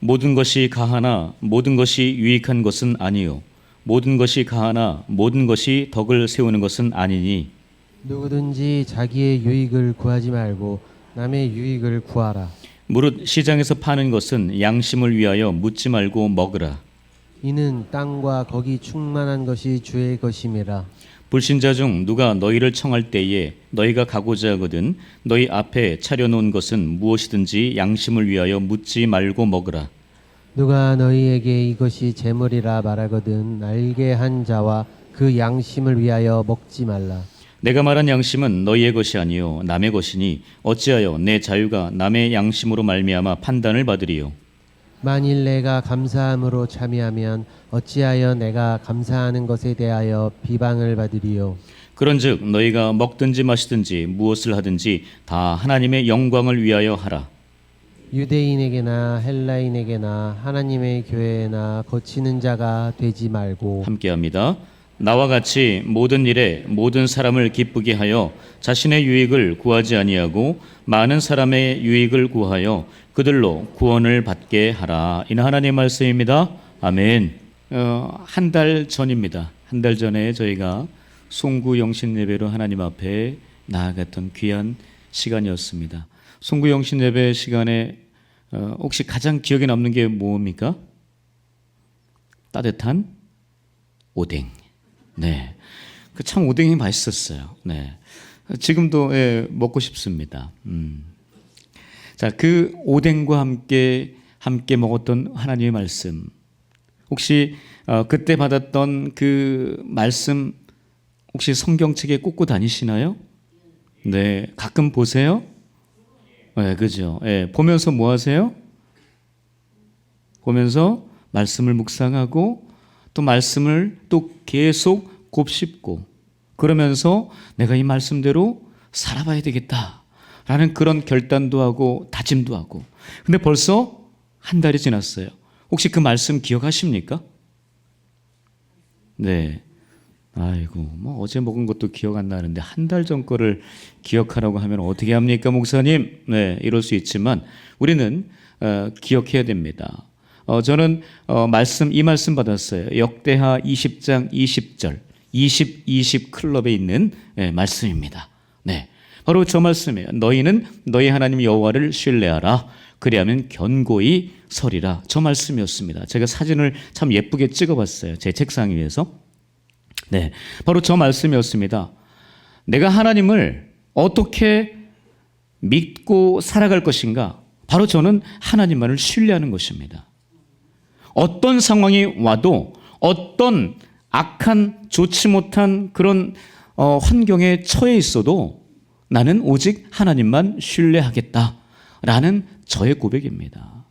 모든 것이 가하나 모든 것이 유익한 것은 아니요 모든 것이 가하나 모든 것이 덕을 세우는 것은 아니니 누구든지 자기의 유익을 구하지 말고 남의 유익을 구하라. 무릇 시장에서 파는 것은 양심을 위하여 묻지 말고 먹으라. 이는 땅과 거기 충만한 것이 주의 것임이라. 불신자 중 누가 너희를 청할 때에 너희가 가고자 하거든 너희 앞에 차려놓은 것은 무엇이든지 양심을 위하여 묻지 말고 먹으라. 누가 너희에게 이것이 재물이라 말하거든 알게 한 자와 그 양심을 위하여 먹지 말라. 내가 말한 양심은 너희의 것이 아니요 남의 것이니 어찌하여 내 자유가 남의 양심으로 말미암아 판단을 받으리요. 만일 내가 감사함으로 참여하면 어찌하여 내가 감사하는 것에 대하여 비방을 받으리요. 그런즉 너희가 먹든지 마시든지 무엇을 하든지 다 하나님의 영광을 위하여 하라. 유대인에게나 헬라인에게나 하나님의 교회나 거치는 자가 되지 말고 함께합니다. 나와 같이 모든 일에 모든 사람을 기쁘게 하여 자신의 유익을 구하지 아니하고 많은 사람의 유익을 구하여 그들로 구원을 받게 하라. 이는 하나님의 말씀입니다. 아멘. 한 달 전입니다. 한 달 전에 저희가 송구 영신 예배로 하나님 앞에 나아갔던 귀한 시간이었습니다. 송구 영신 예배 시간에 혹시 가장 기억에 남는 게 뭡니까? 따뜻한 오뎅. 네, 그 참 오뎅이 맛있었어요. 네, 지금도 먹고 싶습니다. 자, 그 오뎅과 함께 먹었던 하나님의 말씀. 혹시 그때 받았던 그 말씀 혹시 성경책에 꽂고 다니시나요? 네, 가끔 보세요. 네, 그죠. 네, 보면서 뭐 하세요? 보면서 말씀을 묵상하고 또 말씀을 또 계속 곱씹고 그러면서 내가 이 말씀대로 살아봐야 되겠다라는 그런 결단도 하고 다짐도 하고. 근데 벌써 한 달이 지났어요. 혹시 그 말씀 기억하십니까? 네. 아이고, 뭐 어제 먹은 것도 기억 안 나는데 한 달 전 거를 기억하라고 하면 어떻게 합니까, 목사님? 네, 이럴 수 있지만 우리는 기억해야 됩니다. 저는 이 말씀 받았어요. 역대하 20장 20절 20 클럽에 있는 말씀입니다. 네, 바로 저 말씀이에요. 너희는 너희 하나님 여호와를 신뢰하라. 그리하면 견고히 서리라. 저 말씀이었습니다. 제가 사진을 참 예쁘게 찍어봤어요. 제 책상 위에서. 네, 바로 저 말씀이었습니다. 내가 하나님을 어떻게 믿고 살아갈 것인가? 바로 저는 하나님만을 신뢰하는 것입니다. 어떤 상황이 와도 어떤 악한 좋지 못한 그런 환경에 처해 있어도 나는 오직 하나님만 신뢰하겠다라는 저의 고백입니다.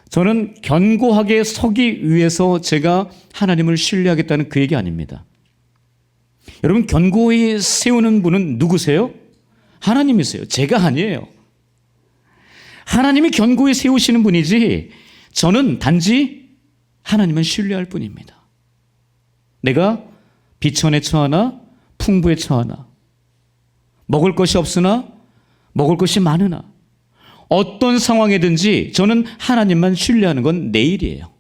저는 견고하게 서기 위해서 제가 하나님을 신뢰하겠다는 그 얘기 아닙니다. 여러분, 견고히 세우는 분은 누구세요? 하나님이세요. 제가 아니에요. 하나님이 견고히 세우시는 분이지 저는 단지 하나님만 신뢰할 뿐입니다. 내가 비천에 처하나 풍부에 처하나 먹을 것이 없으나 먹을 것이 많으나 어떤 상황이든지 저는 하나님만 신뢰하는 건 내일이에요.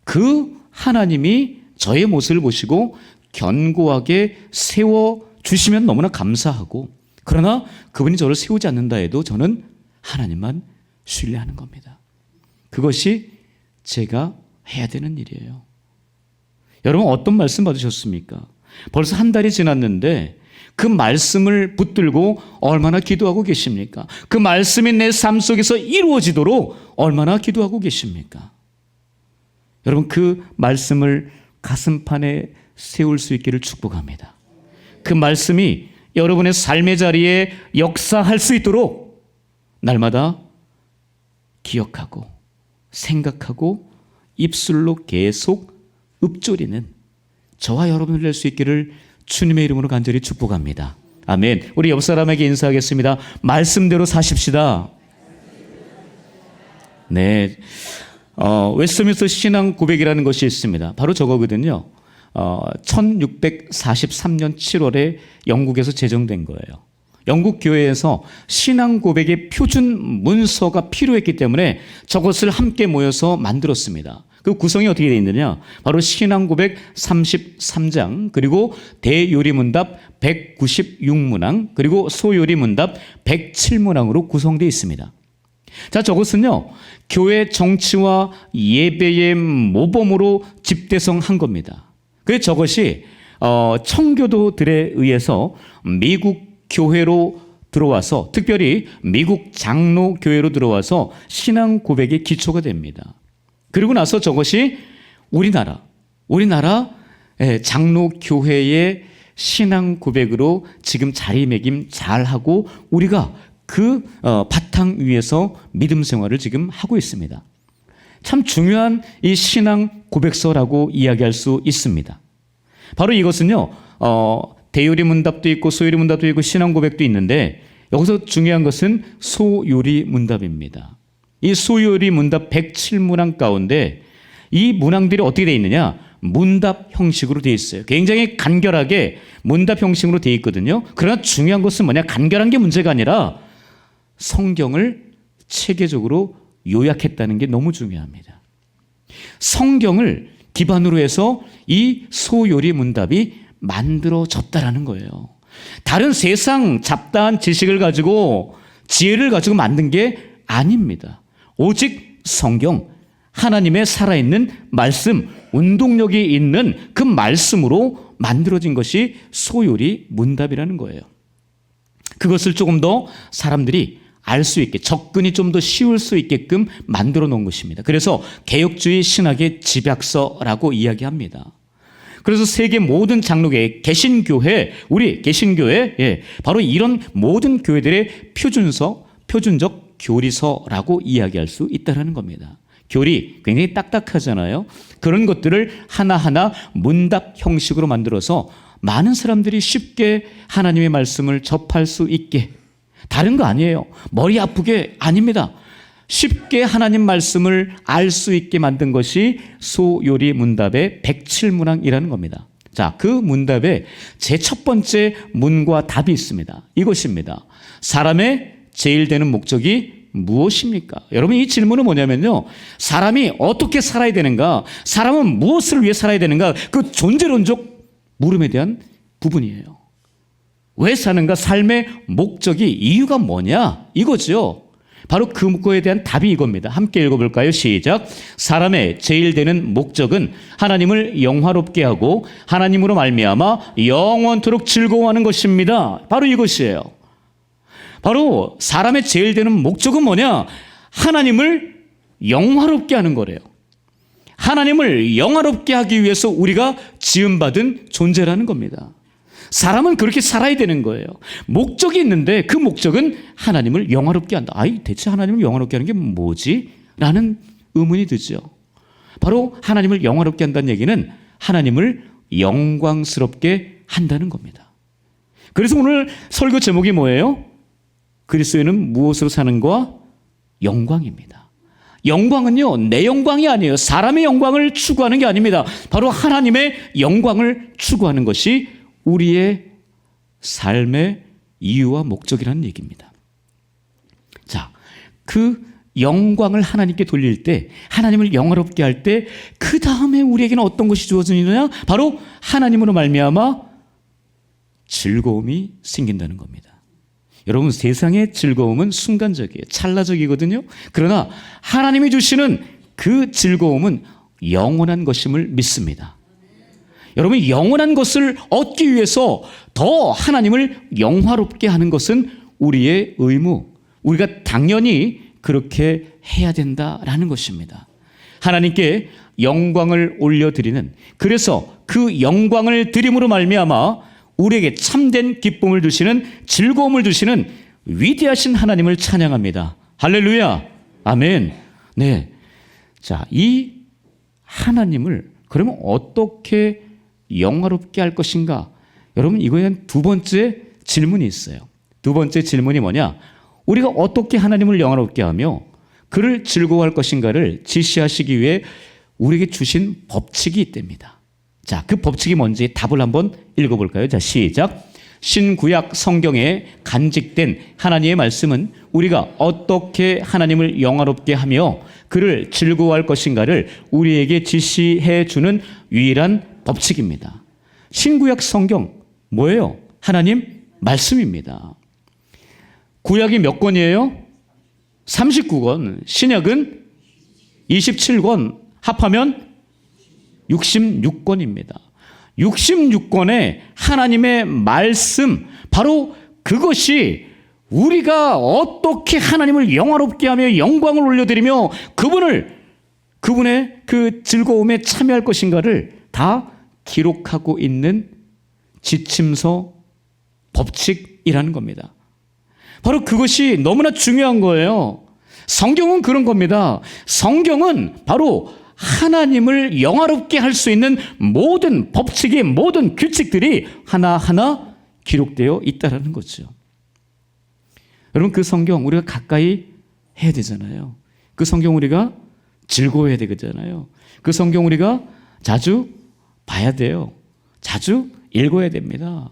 그 하나님이 저의 모습을 보시고 견고하게 세워주시면 너무나 감사하고, 그러나 그분이 저를 세우지 않는다 해도 저는 하나님만 신뢰하는 겁니다. 그것이 제가 해야 되는 일이에요. 여러분, 어떤 말씀 받으셨습니까? 벌써 한 달이 지났는데 그 말씀을 붙들고 얼마나 기도하고 계십니까? 그 말씀이 내 삶 속에서 이루어지도록 얼마나 기도하고 계십니까? 여러분, 그 말씀을 가슴판에 세울 수 있기를 축복합니다. 그 말씀이 여러분의 삶의 자리에 역사할 수 있도록 날마다 기억하고 생각하고 입술로 계속 읊조리는 저와 여러분을 낼 수 있기를 주님의 이름으로 간절히 축복합니다. 아멘. 우리 옆 사람에게 인사하겠습니다. 말씀대로 사십시다. 네, 웨스트민스터 신앙 고백이라는 것이 있습니다. 바로 저거거든요. 1643년 7월에 영국에서 제정된 거예요. 영국 교회에서 신앙 고백의 표준 문서가 필요했기 때문에 저것을 함께 모여서 만들었습니다. 그 구성이 어떻게 되어 있느냐? 바로 신앙 고백 33장, 그리고 대요리문답 196문항, 그리고 소요리문답 107문항으로 구성되어 있습니다. 자, 저것은요, 교회 정치와 예배의 모범으로 집대성한 겁니다. 그래서 저것이 청교도들에 의해서 미국 교회로 들어와서, 특별히 미국 장로 교회로 들어와서 신앙 고백의 기초가 됩니다. 그리고 나서 저것이 우리나라 장로 교회의 신앙 고백으로 지금 자리매김 잘하고 우리가 그 바탕 위에서 믿음 생활을 지금 하고 있습니다. 참 중요한 이 신앙 고백서라고 이야기할 수 있습니다. 바로 이것은요, 대요리 문답도 있고 소요리 문답도 있고 신앙 고백도 있는데, 여기서 중요한 것은 소요리 문답입니다. 이 소요리 문답 107문항 가운데 이 문항들이 어떻게 되어 있느냐? 문답 형식으로 되어 있어요. 굉장히 간결하게 문답 형식으로 되어 있거든요. 그러나 중요한 것은 뭐냐? 간결한 게 문제가 아니라 성경을 체계적으로 요약했다는 게 너무 중요합니다. 성경을 기반으로 해서 이 소요리 문답이 만들어졌다라는 거예요. 다른 세상 잡다한 지식을 가지고 지혜를 가지고 만든 게 아닙니다. 오직 성경, 하나님의 살아있는 말씀, 운동력이 있는 그 말씀으로 만들어진 것이 소요리 문답이라는 거예요. 그것을 조금 더 사람들이 알 수 있게, 접근이 좀 더 쉬울 수 있게끔 만들어 놓은 것입니다. 그래서 개혁주의 신학의 집약서라고 이야기합니다. 그래서 세계 모든 장로교회, 개신교회, 우리 개신교회, 바로 이런 모든 교회들의 표준적 교리서라고 이야기할 수 있다는 겁니다. 교리 굉장히 딱딱하잖아요. 그런 것들을 하나하나 문답 형식으로 만들어서 많은 사람들이 쉽게 하나님의 말씀을 접할 수 있게, 다른 거 아니에요. 머리 아프게 아닙니다. 쉽게 하나님 말씀을 알 수 있게 만든 것이 소요리 문답의 107문항이라는 겁니다. 자, 그 문답에 제 첫 번째 문과 답이 있습니다. 이것입니다. 사람의 제일 되는 목적이 무엇입니까? 여러분, 이 질문은 뭐냐면요, 사람이 어떻게 살아야 되는가, 사람은 무엇을 위해 살아야 되는가, 그 존재론적 물음에 대한 부분이에요. 왜 사는가, 삶의 목적이, 이유가 뭐냐, 이거죠. 바로 그거에 대한 답이 이겁니다. 함께 읽어볼까요? 시작. 사람의 제일 되는 목적은 하나님을 영화롭게 하고 하나님으로 말미암아 영원토록 즐거워하는 것입니다. 바로 이것이에요. 바로 사람의 제일 되는 목적은 뭐냐? 하나님을 영화롭게 하는 거래요. 하나님을 영화롭게 하기 위해서 우리가 지음받은 존재라는 겁니다. 사람은 그렇게 살아야 되는 거예요. 목적이 있는데 그 목적은 하나님을 영화롭게 한다. 대체 하나님을 영화롭게 하는 게 뭐지? 라는 의문이 들죠. 바로 하나님을 영화롭게 한다는 얘기는 하나님을 영광스럽게 한다는 겁니다. 그래서 오늘 설교 제목이 뭐예요? 그리스도인은 무엇으로 사는가? 영광입니다. 영광은요, 내 영광이 아니에요. 사람의 영광을 추구하는 게 아닙니다. 바로 하나님의 영광을 추구하는 것이 우리의 삶의 이유와 목적이라는 얘기입니다. 자, 그 영광을 하나님께 돌릴 때, 하나님을 영화롭게 할 때, 그 다음에 우리에게는 어떤 것이 주어지느냐? 바로 하나님으로 말미암아 즐거움이 생긴다는 겁니다. 여러분, 세상의 즐거움은 순간적이에요. 찰나적이거든요. 그러나 하나님이 주시는 그 즐거움은 영원한 것임을 믿습니다. 여러분, 영원한 것을 얻기 위해서 더 하나님을 영화롭게 하는 것은 우리의 의무, 우리가 당연히 그렇게 해야 된다라는 것입니다. 하나님께 영광을 올려드리는, 그래서 그 영광을 드림으로 말미암아 우리에게 참된 기쁨을 주시는, 즐거움을 주시는 위대하신 하나님을 찬양합니다. 할렐루야, 아멘. 네, 자, 이 하나님을 그러면 어떻게 영화롭게 할 것인가? 여러분, 이거에 대한 두 번째 질문이 있어요. 두 번째 질문이 뭐냐? 우리가 어떻게 하나님을 영화롭게 하며 그를 즐거워할 것인가를 지시하시기 위해 우리에게 주신 법칙이 있답니다. 자, 그 법칙이 뭔지 답을 한번 읽어볼까요? 자, 시작. 신구약 성경에 간직된 하나님의 말씀은 우리가 어떻게 하나님을 영화롭게 하며 그를 즐거워할 것인가를 우리에게 지시해 주는 유일한 법칙입니다. 신구약 성경 뭐예요? 하나님 말씀입니다. 구약이 몇 권이에요? 39권, 신약은 27권, 합하면 66권입니다. 66권의 하나님의 말씀, 바로 그것이 우리가 어떻게 하나님을 영화롭게 하며 영광을 올려드리며 그분의 그 즐거움에 참여할 것인가를 다 기록하고 있는 지침서 법칙이라는 겁니다. 바로 그것이 너무나 중요한 거예요. 성경은 그런 겁니다. 성경은 바로 하나님을 영화롭게 할 수 있는 모든 법칙의 모든 규칙들이 하나하나 기록되어 있다는 거죠. 여러분, 그 성경 우리가 가까이 해야 되잖아요. 그 성경 우리가 즐거워해야 되잖아요. 그 성경 우리가 자주 봐야 돼요. 자주 읽어야 됩니다.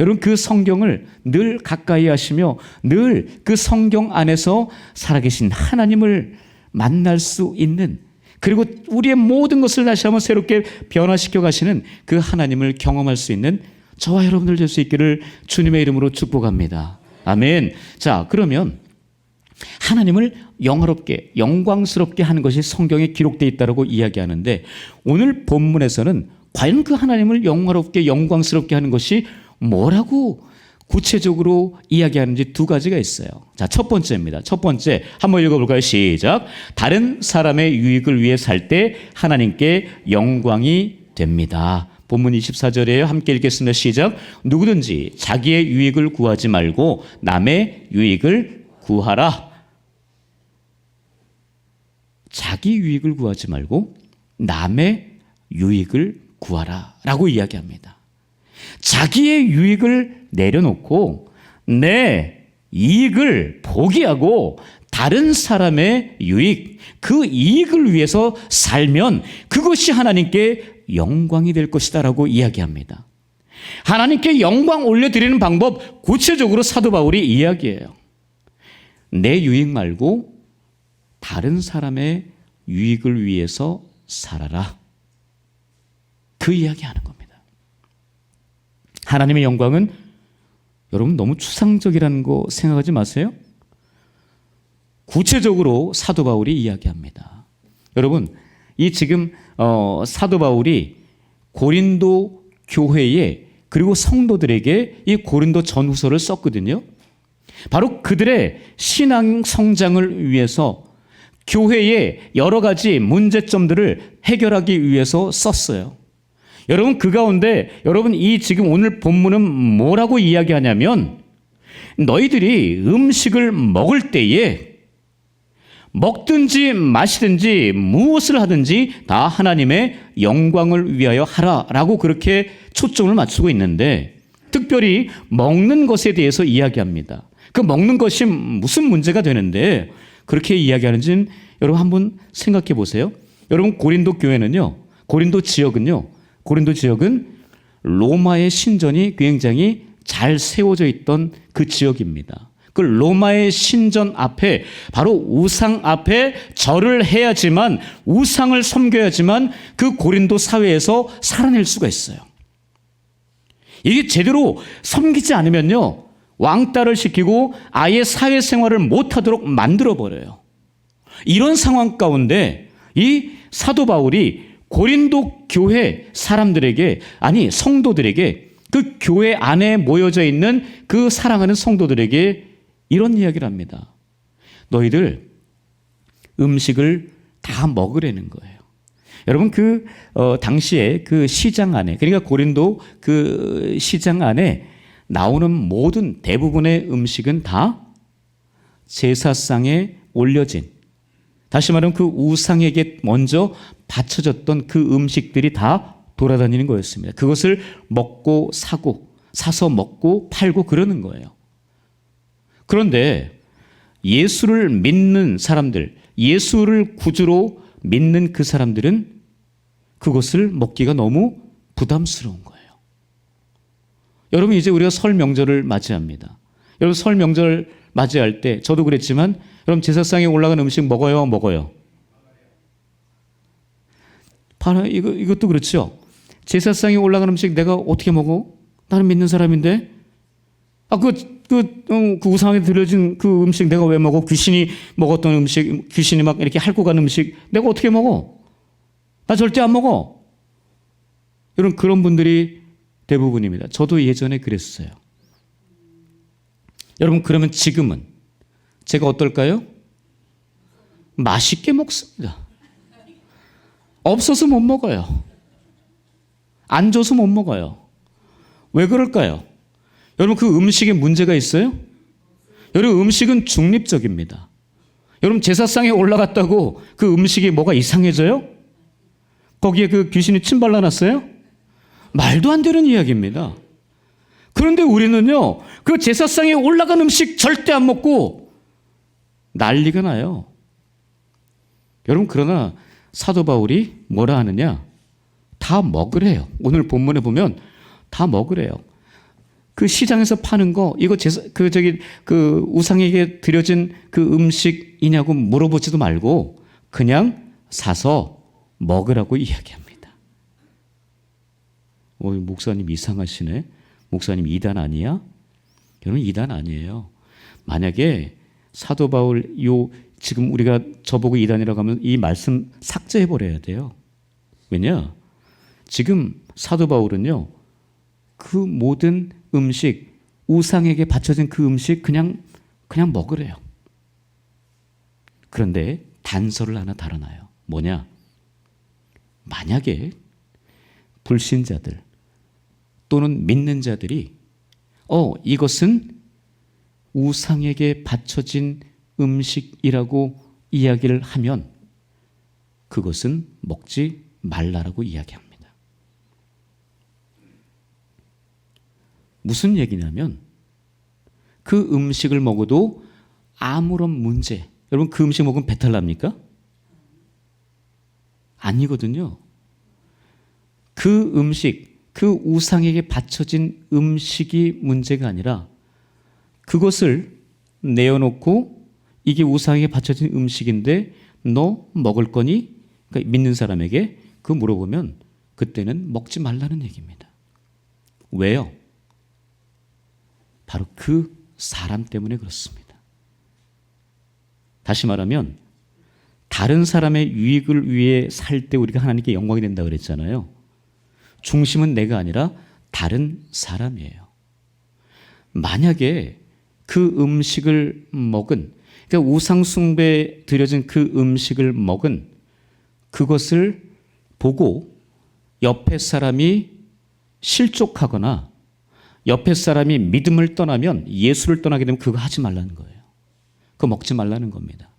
여러분, 그 성경을 늘 가까이 하시며 늘 그 성경 안에서 살아계신 하나님을 만날 수 있는, 그리고 우리의 모든 것을 다시 한번 새롭게 변화시켜 가시는 그 하나님을 경험할 수 있는 저와 여러분들 될 수 있기를 주님의 이름으로 축복합니다. 아멘. 자, 그러면 하나님을 영화롭게 영광스럽게 하는 것이 성경에 기록되어 있다고 이야기하는데, 오늘 본문에서는 과연 그 하나님을 영화롭게 영광스럽게 하는 것이 뭐라고 구체적으로 이야기하는지 두 가지가 있어요. 자, 첫 번째입니다. 첫 번째, 한번 읽어볼까요? 시작. 다른 사람의 유익을 위해 살 때 하나님께 영광이 됩니다. 본문 24절이에요. 함께 읽겠습니다. 시작. 누구든지 자기의 유익을 구하지 말고 남의 유익을 구하라. 자기 유익을 구하지 말고 남의 유익을 구하라 라고 이야기합니다. 자기의 유익을 내려놓고 내 이익을 포기하고 다른 사람의 유익, 그 이익을 위해서 살면 그것이 하나님께 영광이 될 것이다 라고 이야기합니다. 하나님께 영광 올려드리는 방법, 구체적으로 사도 바울이 이야기해요. 내 유익 말고 다른 사람의 유익을 위해서 살아라. 그 이야기하는 겁니다. 하나님의 영광은 여러분 너무 추상적이라는 거 생각하지 마세요. 구체적으로 사도 바울이 이야기합니다. 여러분, 이 지금 사도 바울이 고린도 교회에 그리고 성도들에게 이 고린도 전후서를 썼거든요. 바로 그들의 신앙 성장을 위해서 교회의 여러 가지 문제점들을 해결하기 위해서 썼어요. 여러분, 그 가운데 여러분 이 지금 오늘 본문은 뭐라고 이야기하냐면, 너희들이 음식을 먹을 때에 먹든지 마시든지 무엇을 하든지 다 하나님의 영광을 위하여 하라라고 그렇게 초점을 맞추고 있는데, 특별히 먹는 것에 대해서 이야기합니다. 그 먹는 것이 무슨 문제가 되는데 그렇게 이야기하는지는 여러분 한번 생각해 보세요. 여러분, 고린도 교회는요, 고린도 지역은 로마의 신전이 굉장히 잘 세워져 있던 그 지역입니다. 그 로마의 신전 앞에, 바로 우상 앞에 절을 해야지만, 우상을 섬겨야지만 그 고린도 사회에서 살아낼 수가 있어요. 이게 제대로 섬기지 않으면요, 왕따를 시키고 아예 사회생활을 못하도록 만들어버려요. 이런 상황 가운데 이 사도 바울이 고린도 교회 사람들에게, 아니 성도들에게, 그 교회 안에 모여져 있는 그 사랑하는 성도들에게 이런 이야기를 합니다. 너희들 음식을 다 먹으라는 거예요. 여러분, 그 당시에 그 시장 안에, 그러니까 고린도 그 시장 안에 나오는 모든 대부분의 음식은 다 제사상에 올려진, 다시 말하면 그 우상에게 먼저 바쳐졌던 그 음식들이 다 돌아다니는 거였습니다. 그것을 먹고 사고, 사서 먹고 팔고 그러는 거예요. 그런데 예수를 믿는 사람들, 예수를 구주로 믿는 그 사람들은 그것을 먹기가 너무 부담스러운 거예요. 여러분 이제 우리가 설 명절을 맞이합니다. 여러분 설 명절 맞이할 때 저도 그랬지만 여러분 제사상에 올라간 음식 먹어요, 먹어요? 바로 이것도 그렇죠. 제사상에 올라간 음식 내가 어떻게 먹어? 나는 믿는 사람인데. 그 우상에 드려진 그 음식 내가 왜 먹어? 귀신이 먹었던 음식, 귀신이 막 이렇게 핥고 간 음식 내가 어떻게 먹어? 나 절대 안 먹어. 여러분 그런 분들이 대부분입니다. 저도 예전에 그랬어요. 여러분 그러면 지금은 제가 어떨까요? 맛있게 먹습니다. 없어서 못 먹어요. 안 줘서 못 먹어요. 왜 그럴까요? 여러분 그 음식에 문제가 있어요? 여러분 음식은 중립적입니다. 여러분 제사상에 올라갔다고 그 음식이 뭐가 이상해져요? 거기에 그 귀신이 침 발라놨어요? 말도 안 되는 이야기입니다. 그런데 우리는요, 그 제사상에 올라간 음식 절대 안 먹고 난리가 나요. 여러분 그러나 사도 바울이 뭐라 하느냐? 다 먹으래요. 오늘 본문에 보면 다 먹으래요. 그 시장에서 파는 거 이거 그 우상에게 드려진 그 음식이냐고 물어보지도 말고 그냥 사서 먹으라고 이야기합니다. 목사님 이상하시네. 목사님 이단 아니야? 여러분 이단 아니에요. 만약에 사도 바울 지금 우리가 저보고 이단이라고 하면 이 말씀 삭제해 버려야 돼요. 왜냐? 지금 사도 바울은요. 그 모든 음식, 우상에게 바쳐진 그 음식 그냥 먹으래요. 그런데 단서를 하나 달아놔요. 뭐냐? 만약에 불신자들 또는 믿는 자들이 이것은 우상에게 바쳐진 음식이라고 이야기를 하면 그것은 먹지 말라라고 이야기합니다. 무슨 얘기냐면 그 음식을 먹어도 아무런 문제, 여러분 그 음식 먹으면 배탈 납니까? 아니거든요. 그 음식, 그 우상에게 바쳐진 음식이 문제가 아니라 그것을 내어놓고 이게 우상에게 바쳐진 음식인데 너 먹을 거니? 그러니까 믿는 사람에게 그 물어보면 그때는 먹지 말라는 얘기입니다. 왜요? 바로 그 사람 때문에 그렇습니다. 다시 말하면 다른 사람의 유익을 위해 살 때 우리가 하나님께 영광이 된다 그랬잖아요. 중심은 내가 아니라 다른 사람이에요. 만약에 그 음식을 먹은, 그러니까 우상 숭배에 드려진 그 음식을 먹은 그것을 보고 옆에 사람이 실족하거나 옆에 사람이 믿음을 떠나면, 예수를 떠나게 되면 그거 하지 말라는 거예요. 그거 먹지 말라는 겁니다.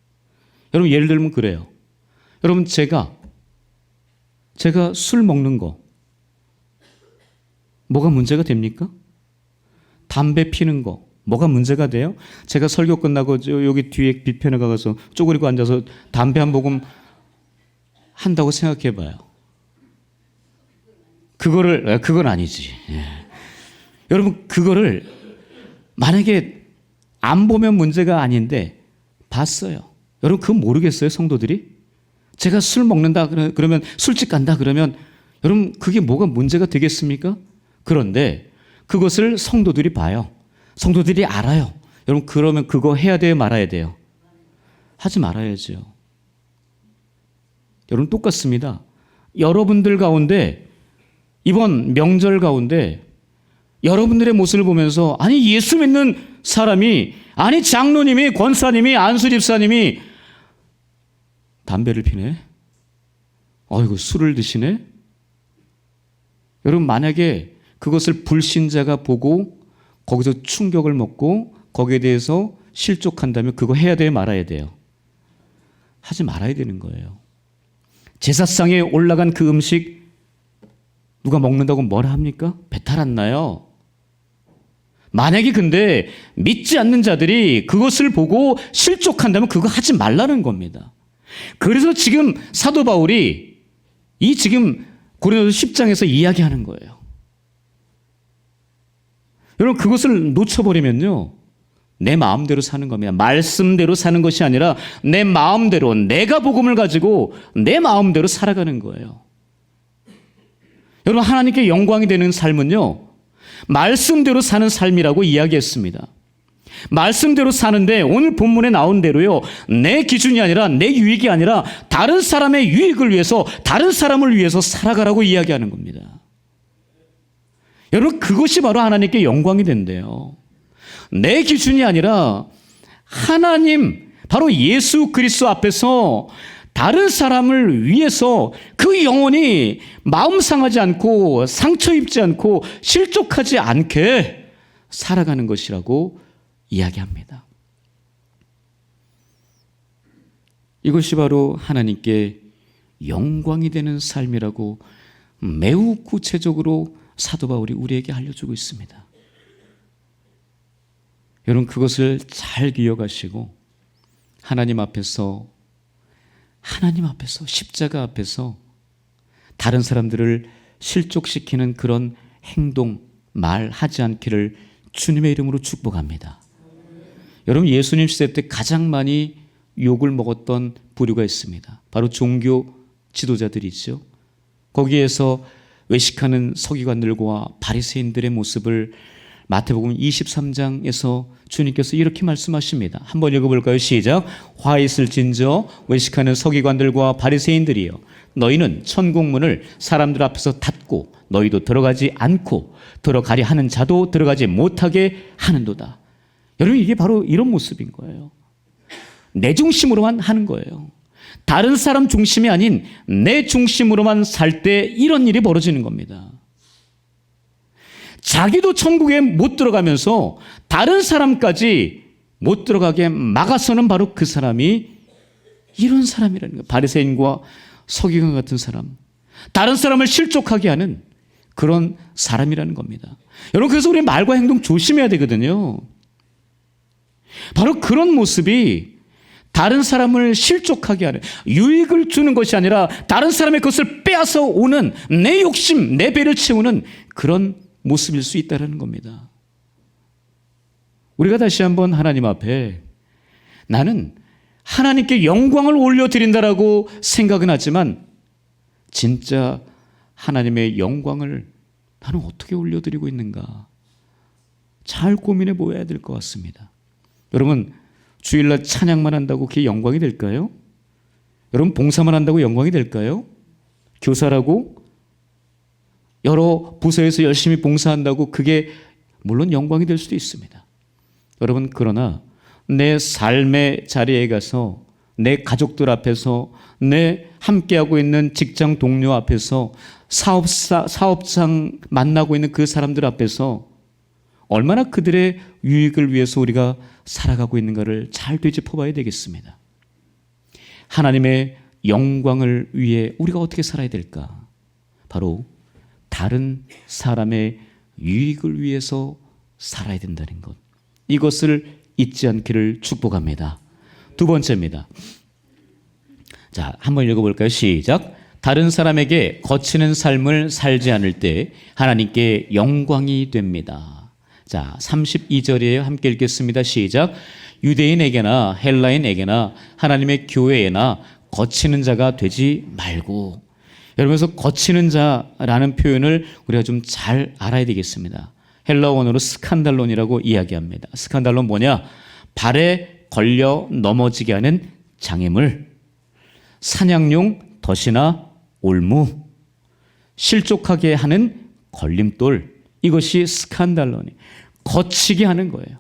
여러분 예를 들면 그래요. 여러분 제가 술 먹는 거 뭐가 문제가 됩니까? 담배 피는 거 뭐가 문제가 돼요? 제가 설교 끝나고 여기 뒤에 뒤편에 가서 쪼그리고 앉아서 담배 한 모금 한다고 생각해 봐요. 그건 아니지. 예. 여러분 그거를 만약에 안 보면 문제가 아닌데 봤어요. 여러분 그거 모르겠어요, 성도들이? 제가 술 먹는다 그러면 술집 간다 그러면 여러분 그게 뭐가 문제가 되겠습니까? 그런데 그것을 성도들이 봐요. 성도들이 알아요. 여러분 그러면 그거 해야 돼요, 말아야 돼요? 하지 말아야죠. 여러분 똑같습니다. 여러분들 가운데 이번 명절 가운데 여러분들의 모습을 보면서 아니 예수 믿는 사람이, 아니 장로님이, 권사님이, 안수집사님이 담배를 피네? 아이고 술을 드시네? 여러분 만약에 그것을 불신자가 보고 거기서 충격을 먹고 거기에 대해서 실족한다면 그거 해야 돼요, 말아야 돼요? 하지 말아야 되는 거예요. 제사상에 올라간 그 음식 누가 먹는다고 뭐라 합니까? 배탈 안 나요. 만약에 근데 믿지 않는 자들이 그것을 보고 실족한다면 그거 하지 말라는 겁니다. 그래서 지금 사도 바울이 이 지금 고린도서 10장에서 이야기하는 거예요. 여러분 그것을 놓쳐버리면요, 내 마음대로 사는 겁니다. 말씀대로 사는 것이 아니라 내 마음대로, 내가 복음을 가지고 내 마음대로 살아가는 거예요. 여러분 하나님께 영광이 되는 삶은요, 말씀대로 사는 삶이라고 이야기했습니다. 말씀대로 사는데 오늘 본문에 나온 대로요, 내 기준이 아니라, 내 유익이 아니라 다른 사람의 유익을 위해서, 다른 사람을 위해서 살아가라고 이야기하는 겁니다. 여러분 그것이 바로 하나님께 영광이 된대요. 내 기준이 아니라 하나님, 바로 예수 그리스도 앞에서 다른 사람을 위해서 그 영혼이 마음 상하지 않고 상처 입지 않고 실족하지 않게 살아가는 것이라고 이야기합니다. 이것이 바로 하나님께 영광이 되는 삶이라고 매우 구체적으로 사도 바울이 우리에게 알려주고 있습니다. 여러분 그것을 잘 기억하시고 하나님 앞에서 십자가 앞에서 다른 사람들을 실족시키는 그런 행동, 말 하지 않기를 주님의 이름으로 축복합니다. 여러분 예수님 시대 때 가장 많이 욕을 먹었던 부류가 있습니다. 바로 종교 지도자들이죠. 거기에서 외식하는 서기관들과 바리새인들의 모습을 마태복음 23장에서 주님께서 이렇게 말씀하십니다. 한번 읽어볼까요? 시작. 화 있을진저 외식하는 서기관들과 바리새인들이여, 너희는 천국문을 사람들 앞에서 닫고 너희도 들어가지 않고 들어가려 하는 자도 들어가지 못하게 하는도다. 여러분 이게 바로 이런 모습인 거예요. 내 중심으로만 하는 거예요. 다른 사람 중심이 아닌 내 중심으로만 살 때 이런 일이 벌어지는 겁니다. 자기도 천국에 못 들어가면서 다른 사람까지 못 들어가게 막아서는 바로 그 사람이 이런 사람이라는 거예요. 바리새인과 서기관 같은 사람, 다른 사람을 실족하게 하는 그런 사람이라는 겁니다. 여러분 그래서 우리 말과 행동 조심해야 되거든요. 바로 그런 모습이 다른 사람을 실족하게 하는, 유익을 주는 것이 아니라 다른 사람의 것을 빼앗아 오는, 내 욕심, 내 배를 채우는 그런 모습일 수 있다는 겁니다. 우리가 다시 한번 하나님 앞에 나는 하나님께 영광을 올려드린다라고 생각은 하지만 진짜 하나님의 영광을 나는 어떻게 올려드리고 있는가 잘 고민해 보아야 될 것 같습니다. 여러분 주일날 찬양만 한다고 그게 영광이 될까요? 여러분 봉사만 한다고 영광이 될까요? 교사라고 여러 부서에서 열심히 봉사한다고 그게 물론 영광이 될 수도 있습니다. 여러분 그러나 내 삶의 자리에 가서 내 가족들 앞에서, 내 함께하고 있는 직장 동료 앞에서, 사업장 만나고 있는 그 사람들 앞에서 얼마나 그들의 유익을 위해서 우리가 살아가고 있는가를 잘 되짚어 봐야 되겠습니다. 하나님의 영광을 위해 우리가 어떻게 살아야 될까? 바로 다른 사람의 유익을 위해서 살아야 된다는 것, 이것을 잊지 않기를 축복합니다. 두 번째입니다. 자, 한번 읽어볼까요? 시작. 다른 사람에게 거치는 삶을 살지 않을 때 하나님께 영광이 됩니다. 자, 32절이에요. 함께 읽겠습니다. 시작. 유대인에게나 헬라인에게나 하나님의 교회에나 거치는 자가 되지 말고. 여러분께서 거치는 자라는 표현을 우리가 좀 잘 알아야 되겠습니다. 헬라 원어로 스칸달론이라고 이야기합니다. 스칸달론 뭐냐? 발에 걸려 넘어지게 하는 장애물, 사냥용 덫이나 올무, 실족하게 하는 걸림돌, 이것이 스칸달론이 거치게 하는 거예요.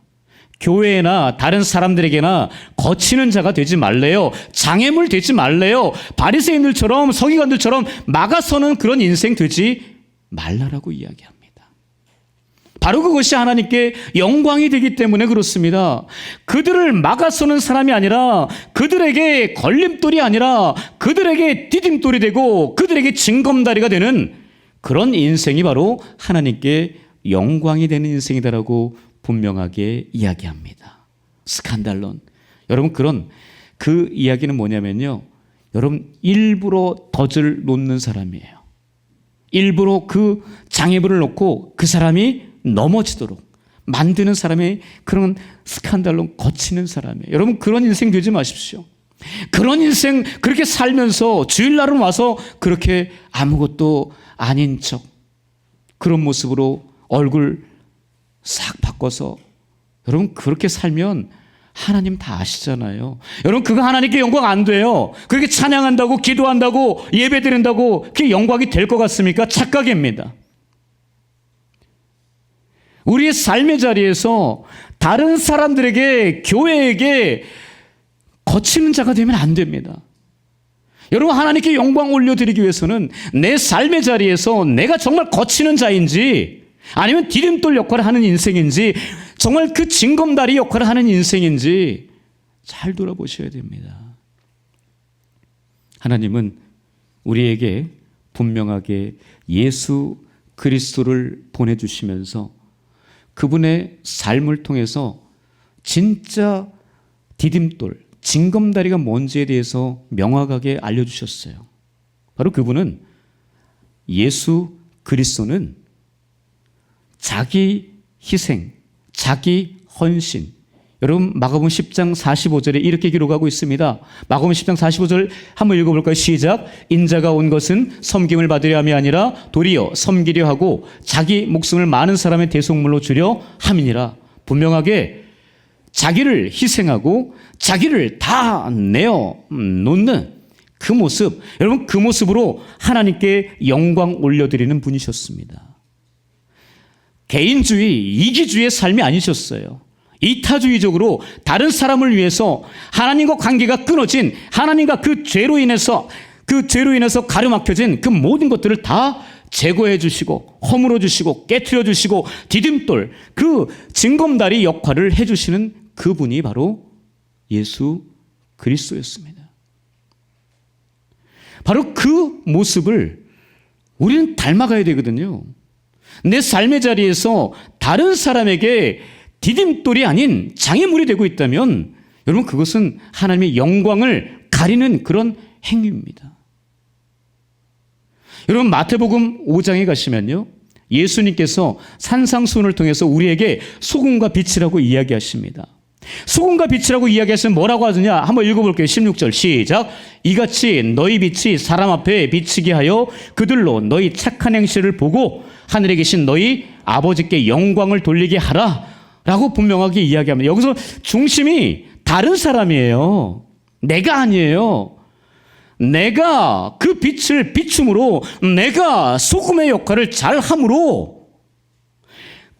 교회나 다른 사람들에게나 거치는 자가 되지 말래요. 장애물 되지 말래요. 바리새인들처럼 서기관들처럼 막아서는 그런 인생 되지 말라라고 이야기합니다. 바로 그것이 하나님께 영광이 되기 때문에 그렇습니다. 그들을 막아서는 사람이 아니라, 그들에게 걸림돌이 아니라 그들에게 디딤돌이 되고 그들에게 징검다리가 되는 그런 인생이 바로 하나님께 영광이 되는 인생이다라고 분명하게 이야기합니다. 스칸달론. 여러분 그 이야기는 뭐냐면요, 여러분 일부러 덫을 놓는 사람이에요. 일부러 그 장애물을 놓고 그 사람이 넘어지도록, 만드는 사람의 그런 스칸달로 거치는 사람이에요. 여러분 그런 인생 되지 마십시오. 그런 인생 그렇게 살면서 주일날은 와서 그렇게 아무것도 아닌 척 그런 모습으로 얼굴 싹 바꿔서 여러분 그렇게 살면 하나님 다 아시잖아요. 여러분 그거 하나님께 영광 안 돼요. 그렇게 찬양한다고 기도한다고 예배드린다고 그게 영광이 될 것 같습니까? 착각입니다. 우리의 삶의 자리에서 다른 사람들에게 교회에게 거치는 자가 되면 안 됩니다. 여러분 하나님께 영광 올려드리기 위해서는 내 삶의 자리에서 내가 정말 거치는 자인지 아니면 디딤돌 역할을 하는 인생인지 정말 그 징검다리 역할을 하는 인생인지 잘 돌아보셔야 됩니다. 하나님은 우리에게 분명하게 예수 그리스도를 보내주시면서 그분의 삶을 통해서 진짜 디딤돌, 징검다리가 뭔지에 대해서 명확하게 알려주셨어요. 바로 그분은 예수 그리스도는 자기 희생, 자기 헌신. 여러분 마가복음 10장 45절에 이렇게 기록하고 있습니다. 마가복음 10장 45절 한번 읽어볼까요? 시작. 인자가 온 것은 섬김을 받으려 함이 아니라 도리어 섬기려 하고 자기 목숨을 많은 사람의 대속물로 주려 함이니라. 분명하게 자기를 희생하고 자기를 다 내어 놓는 그 모습, 여러분 그 모습으로 하나님께 영광 올려드리는 분이셨습니다. 개인주의, 이기주의의 삶이 아니셨어요. 이타주의적으로 다른 사람을 위해서 하나님과 관계가 끊어진, 하나님과 그 죄로 인해서 가려막혀진 그 모든 것들을 다 제거해 주시고 허물어 주시고 깨트려 주시고 디딤돌, 그 징검다리 역할을 해 주시는 그분이 바로 예수 그리스도였습니다. 바로 그 모습을 우리는 닮아가야 되거든요. 내 삶의 자리에서 다른 사람에게 디딤돌이 아닌 장애물이 되고 있다면 여러분 그것은 하나님의 영광을 가리는 그런 행위입니다. 여러분 마태복음 5장에 가시면요, 예수님께서 산상수훈을 통해서 우리에게 소금과 빛이라고 이야기하십니다. 소금과 빛이라고 이야기하시면 뭐라고 하느냐 한번 읽어볼게요. 16절 시작. 이같이 너희 빛이 사람 앞에 비치게 하여 그들로 너희 착한 행실을 보고 하늘에 계신 너희 아버지께 영광을 돌리게 하라 라고 분명하게 이야기합니다. 여기서 중심이 다른 사람이에요. 내가 아니에요. 내가 그 빛을 비춤으로 내가 소금의 역할을 잘함으로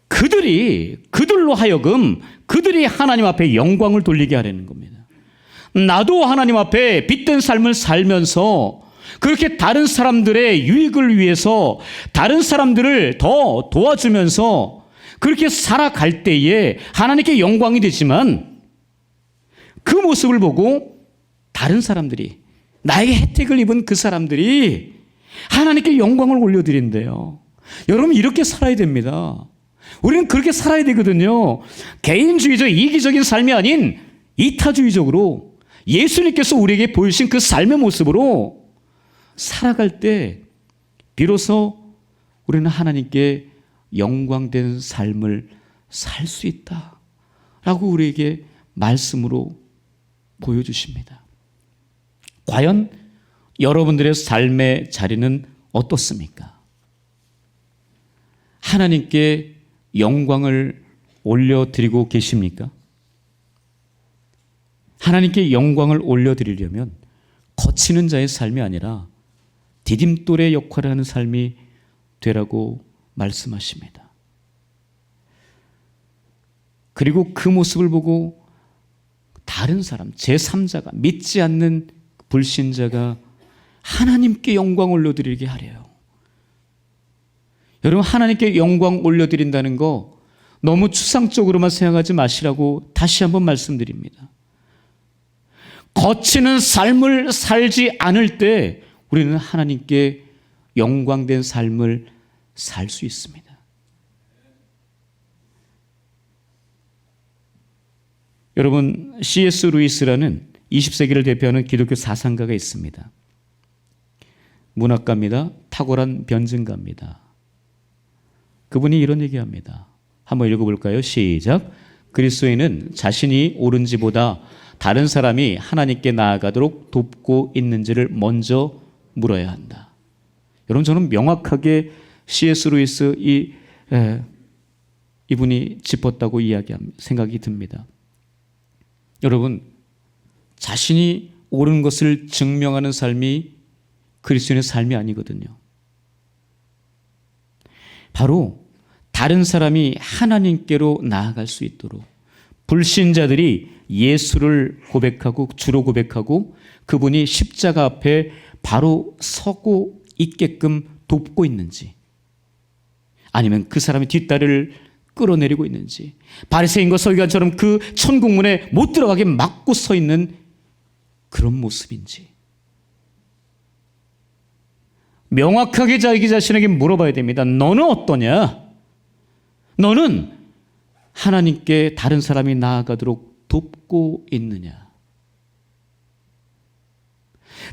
그들로 하여금 그들이 하나님 앞에 영광을 돌리게 하려는 겁니다. 나도 하나님 앞에 빛된 삶을 살면서 그렇게 다른 사람들의 유익을 위해서 다른 사람들을 더 도와주면서 그렇게 살아갈 때에 하나님께 영광이 되지만 그 모습을 보고 다른 사람들이 나에게 혜택을 입은 그 사람들이 하나님께 영광을 올려드린대요. 여러분 이렇게 살아야 됩니다. 우리는 그렇게 살아야 되거든요. 개인주의적 이기적인 삶이 아닌 이타주의적으로 예수님께서 우리에게 보여주신 그 삶의 모습으로 살아갈 때 비로소 우리는 하나님께 영광된 삶을 살 수 있다라고 우리에게 말씀으로 보여주십니다. 과연 여러분들의 삶의 자리는 어떻습니까? 하나님께 영광을 올려드리고 계십니까? 하나님께 영광을 올려드리려면 거치는 자의 삶이 아니라 디딤돌의 역할을 하는 삶이 되라고 말씀하십니다. 그리고 그 모습을 보고 다른 사람, 제3자가 믿지 않는 불신자가 하나님께 영광 올려드리게 하래요. 여러분 하나님께 영광 올려드린다는 거 너무 추상적으로만 생각하지 마시라고 다시 한번 말씀드립니다. 거치는 삶을 살지 않을 때 우리는 하나님께 영광된 삶을 살 수 있습니다. 여러분 C.S. 루이스라는 20세기를 대표하는 기독교 사상가가 있습니다. 문학가입니다. 탁월한 변증가입니다. 그분이 이런 얘기합니다. 한번 읽어볼까요? 시작. 그리스도인은 자신이 옳은지보다 다른 사람이 하나님께 나아가도록 돕고 있는지를 먼저 물어야 한다. 여러분, 저는 명확하게 C.S. 루이스 이분이 짚었다고 생각이 듭니다. 여러분, 자신이 옳은 것을 증명하는 삶이 그리스도인의 삶이 아니거든요. 바로 다른 사람이 하나님께로 나아갈 수 있도록 불신자들이 예수를 고백하고 주로 고백하고 그분이 십자가 앞에 바로 서고 있게끔 돕고 있는지, 아니면 그 사람의 뒷다리를 끌어내리고 있는지, 바리새인과 서기관처럼 그 천국문에 못 들어가게 막고 서 있는 그런 모습인지 명확하게 자기 자신에게 물어봐야 됩니다. 너는 어떠냐? 너는 하나님께 다른 사람이 나아가도록 돕고 있느냐?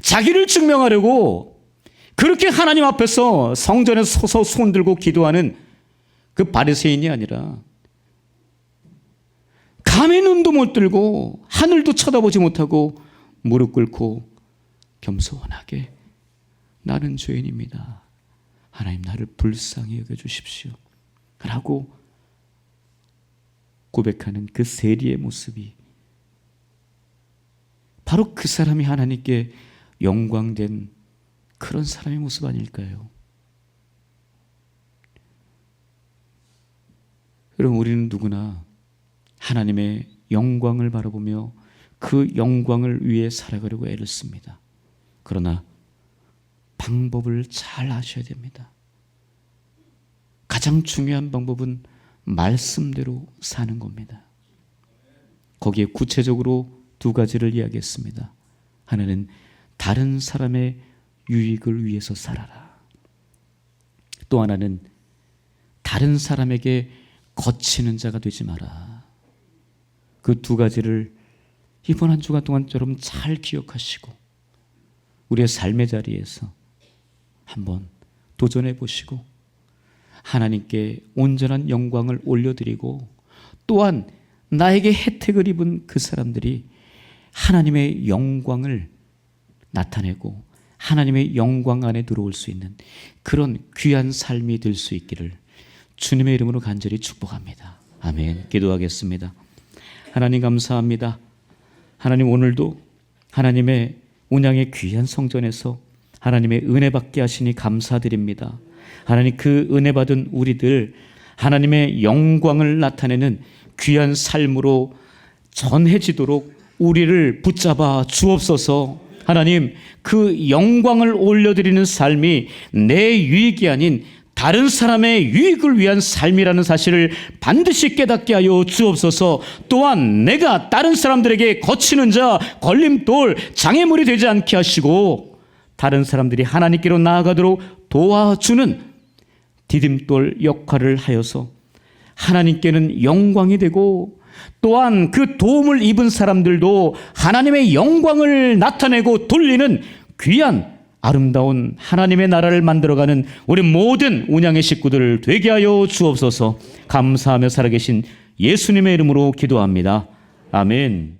자기를 증명하려고 그렇게 하나님 앞에서 성전에 서서 손 들고 기도하는 그 바리새인이 아니라 감히 눈도 못 들고 하늘도 쳐다보지 못하고 무릎 꿇고 겸손하게 나는 죄인입니다. 하나님, 나를 불쌍히 여겨주십시오 라고 고백하는 그 세리의 모습이 바로 그 사람이 하나님께 영광된 그런 사람의 모습 아닐까요? 여러분, 우리는 누구나 하나님의 영광을 바라보며 그 영광을 위해 살아가려고 애를 씁니다. 그러나 방법을 잘 아셔야 됩니다. 가장 중요한 방법은 말씀대로 사는 겁니다. 거기에 구체적으로 두 가지를 이야기했습니다. 하나는 다른 사람의 유익을 위해서 살아라. 또 하나는 다른 사람에게 거치는 자가 되지 마라. 그 두 가지를 이번 한 주간 동안 여러분 잘 기억하시고 우리의 삶의 자리에서 한번 도전해 보시고 하나님께 온전한 영광을 올려드리고, 또한 나에게 혜택을 입은 그 사람들이 하나님의 영광을 나타내고 하나님의 영광 안에 들어올 수 있는 그런 귀한 삶이 될 수 있기를 주님의 이름으로 간절히 축복합니다. 아멘. 기도하겠습니다. 하나님, 감사합니다. 하나님, 오늘도 하나님의 운양의 귀한 성전에서 하나님의 은혜 받게 하시니 감사드립니다. 하나님, 그 은혜 받은 우리들 하나님의 영광을 나타내는 귀한 삶으로 전해지도록 우리를 붙잡아 주옵소서. 하나님, 그 영광을 올려드리는 삶이 내 유익이 아닌 다른 사람의 유익을 위한 삶이라는 사실을 반드시 깨닫게 하여 주옵소서. 또한 내가 다른 사람들에게 거치는 자, 걸림돌, 장애물이 되지 않게 하시고 다른 사람들이 하나님께로 나아가도록 도와주는 디딤돌 역할을 하여서 하나님께는 영광이 되고, 또한 그 도움을 입은 사람들도 하나님의 영광을 나타내고 돌리는 귀한 아름다운 하나님의 나라를 만들어가는 우리 모든 운양의 식구들 되게 하여 주옵소서. 감사하며 살아계신 예수님의 이름으로 기도합니다. 아멘.